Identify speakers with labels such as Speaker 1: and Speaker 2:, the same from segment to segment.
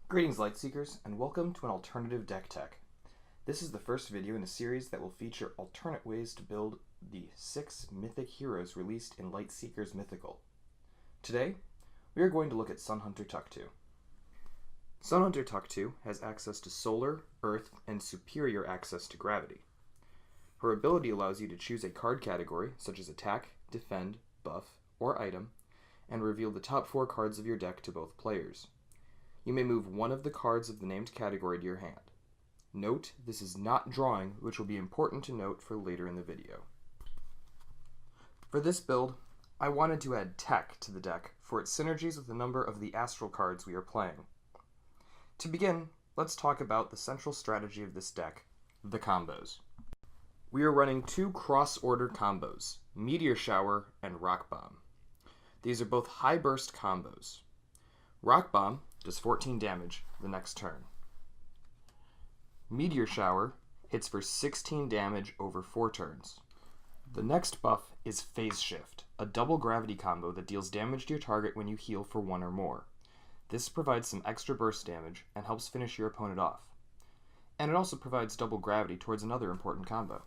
Speaker 1: Greetings Lightseekers, and welcome to an alternative deck tech. This is the first video in a series that will feature alternate ways to build the 6 mythic heroes released in Lightseekers Mythical. Today, we are going to look at Sunhunter Tuktu. Sunhunter Tuktu has access to solar, earth, and superior access to gravity. Her ability allows you to choose a card category, such as attack, defend, buff, or item, and reveal the top 4 cards of your deck to both players. You may move one of the cards of the named category to your hand. Note, this is not drawing, which will be important to note for later in the video. For this build, I wanted to add tech to the deck for its synergies with a number of the astral cards we are playing. To begin, let's talk about the central strategy of this deck, the combos. We are running 2 cross-order combos, Meteor Shower and Rock Bomb. These are both high burst combos. Rock Bomb does 14 damage the next turn. Meteor Shower hits for 16 damage over 4 turns. The next buff is Phase Shift, a double gravity combo that deals damage to your target when you heal for 1 or more. This provides some extra burst damage and helps finish your opponent off. And it also provides double gravity towards another important combo.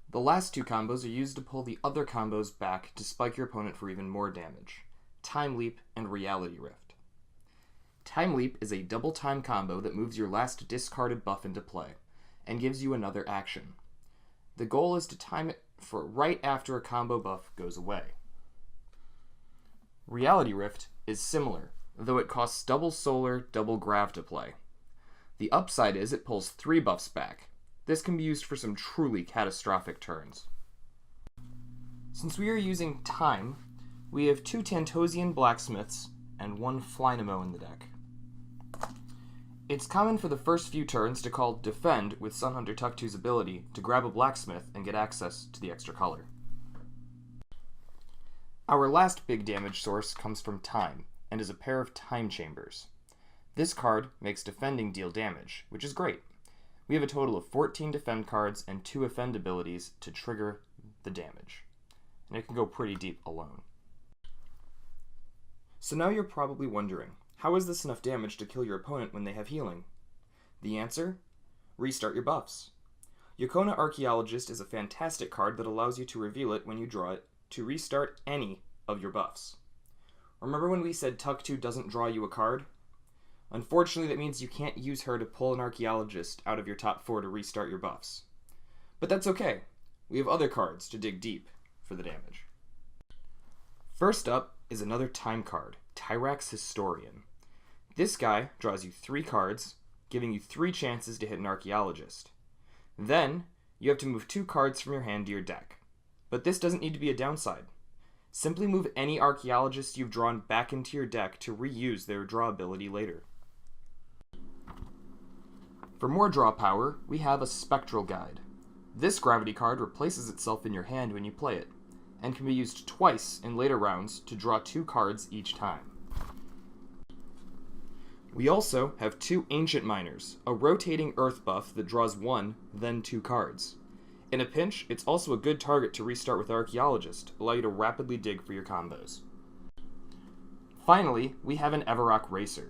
Speaker 1: The last 2 combos are used to pull the other combos back to spike your opponent for even more damage. Time Leap and Reality Rift. Time Leap is a double time combo that moves your last discarded buff into play, and gives you another action. The goal is to time it for right after a combo buff goes away. Reality Rift is similar, though it costs double solar, double grav to play. The upside is it pulls 3 buffs back. This can be used for some truly catastrophic turns. Since we are using time, we have 2 Tantosian Blacksmiths and 1 Flynamo in the deck. It's common for the first few turns to call Defend with Sunhunter Tuktu's ability to grab a Blacksmith and get access to the extra color. Our last big damage source comes from Time, and is a pair of Time Chambers. This card makes defending deal damage, which is great. We have a total of 14 defend cards and 2 offend abilities to trigger the damage, and it can go pretty deep alone. So now you're probably wondering, how is this enough damage to kill your opponent when they have healing? The answer? Restart your buffs. Yikona Arcaeologist is a fantastic card that allows you to reveal it when you draw it to restart any of your buffs. Remember when we said Tuktu doesn't draw you a card? Unfortunately, that means you can't use her to pull an Archaeologist out of your top 4 to restart your buffs. But that's okay. We have other cards to dig deep for the damage. First up is another time card, Tyrax Historian. This guy draws you 3 cards, giving you 3 chances to hit an Archaeologist. Then, you have to move 2 cards from your hand to your deck. But this doesn't need to be a downside. Simply move any Archaeologist you've drawn back into your deck to reuse their draw ability later. For more draw power, we have a Spectral Guide. This gravity card replaces itself in your hand when you play it, and can be used twice in later rounds to draw 2 cards each time. We also have 2 Ancient Miners, a rotating earth buff that draws 1, then 2 cards. In a pinch, it's also a good target to restart with Archaeologist, allow you to rapidly dig for your combos. Finally, we have an Everok Racer.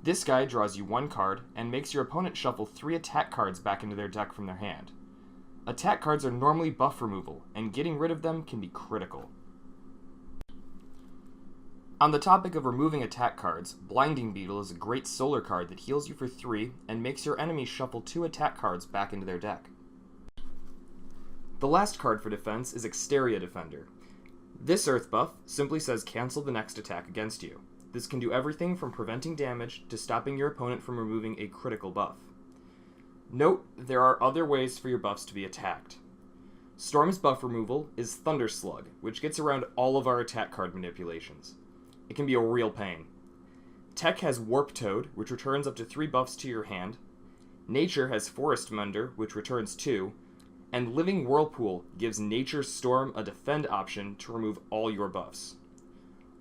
Speaker 1: This guy draws you 1 card, and makes your opponent shuffle 3 attack cards back into their deck from their hand. Attack cards are normally buff removal, and getting rid of them can be critical. On the topic of removing attack cards, Blinding Beetle is a great solar card that heals you for 3 and makes your enemy shuffle 2 attack cards back into their deck. The last card for defense is Exteria Defender. This earth buff simply says cancel the next attack against you. This can do everything from preventing damage to stopping your opponent from removing a critical buff. Note, there are other ways for your buffs to be attacked. Storm's buff removal is Thunder Slug, which gets around all of our attack card manipulations. It can be a real pain. Tech has Warp Toad, which returns up to 3 buffs to your hand. Nature has Forest Mender, which returns 2. And Living Whirlpool gives Nature's Storm a defend option to remove all your buffs.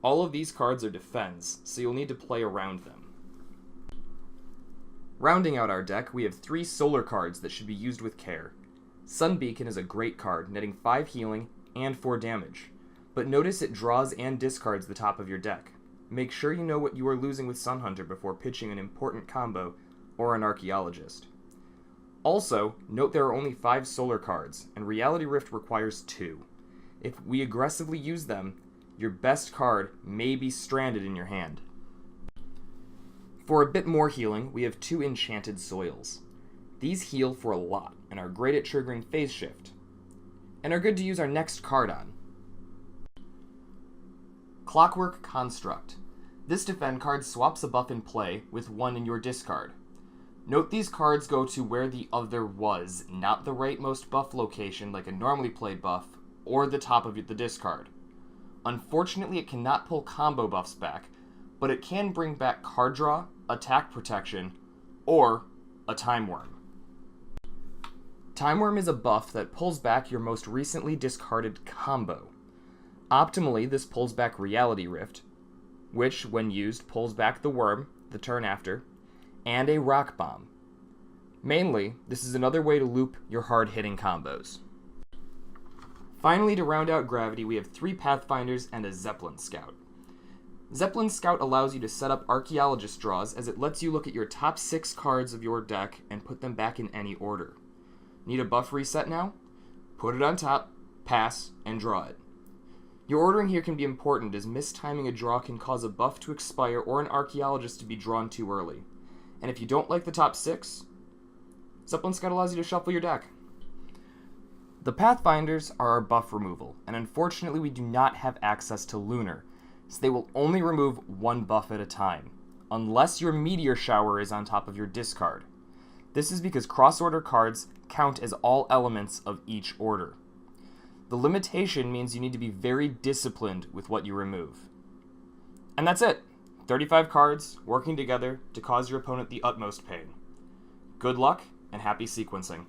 Speaker 1: All of these cards are defends, so you'll need to play around them. Rounding out our deck, we have 3 solar cards that should be used with care. Sunbeacon is a great card, netting 5 healing and 4 damage, but notice it draws and discards the top of your deck. make sure you know what you are losing with Sunhunter before pitching an important combo or an Archaeologist. Also, note there are only 5 solar cards, and Reality Rift requires 2. If we aggressively use them, your best card may be stranded in your hand. For a bit more healing, we have 2 Enchanted Soils. These heal for a lot, and are great at triggering phase shift, and are good to use our next card on. Clockwork Construct. This defend card swaps a buff in play with 1 in your discard. Note these cards go to where the other was, not the rightmost buff location like a normally played buff, or the top of the discard. Unfortunately, it cannot pull combo buffs back, but it can bring back card draw, attack protection, or a Time Worm. Time Worm is a buff that pulls back your most recently discarded combo. Optimally, this pulls back Reality Rift, which, when used, pulls back the Worm the turn after, and a Rock Bomb. Mainly, this is another way to loop your hard-hitting combos. Finally, to round out Gravity, we have 3 Pathfinders and a Zepplin Scout. Zepplin Scout allows you to set up Archaeologist draws, as it lets you look at your top 6 cards of your deck and put them back in any order. Need a buff reset now? Put it on top, pass, and draw it. Your ordering here can be important, as mistiming a draw can cause a buff to expire or an Archaeologist to be drawn too early. And if you don't like the top 6, Zepplin Scout allows you to shuffle your deck. The Pathfinders are our buff removal, and unfortunately we do not have access to Lunar, so they will only remove 1 buff at a time, unless your Meteor Shower is on top of your discard. This is because cross-order cards count as all elements of each order. The limitation means you need to be very disciplined with what you remove. And that's it! 35 cards working together to cause your opponent the utmost pain. Good luck, and happy sequencing.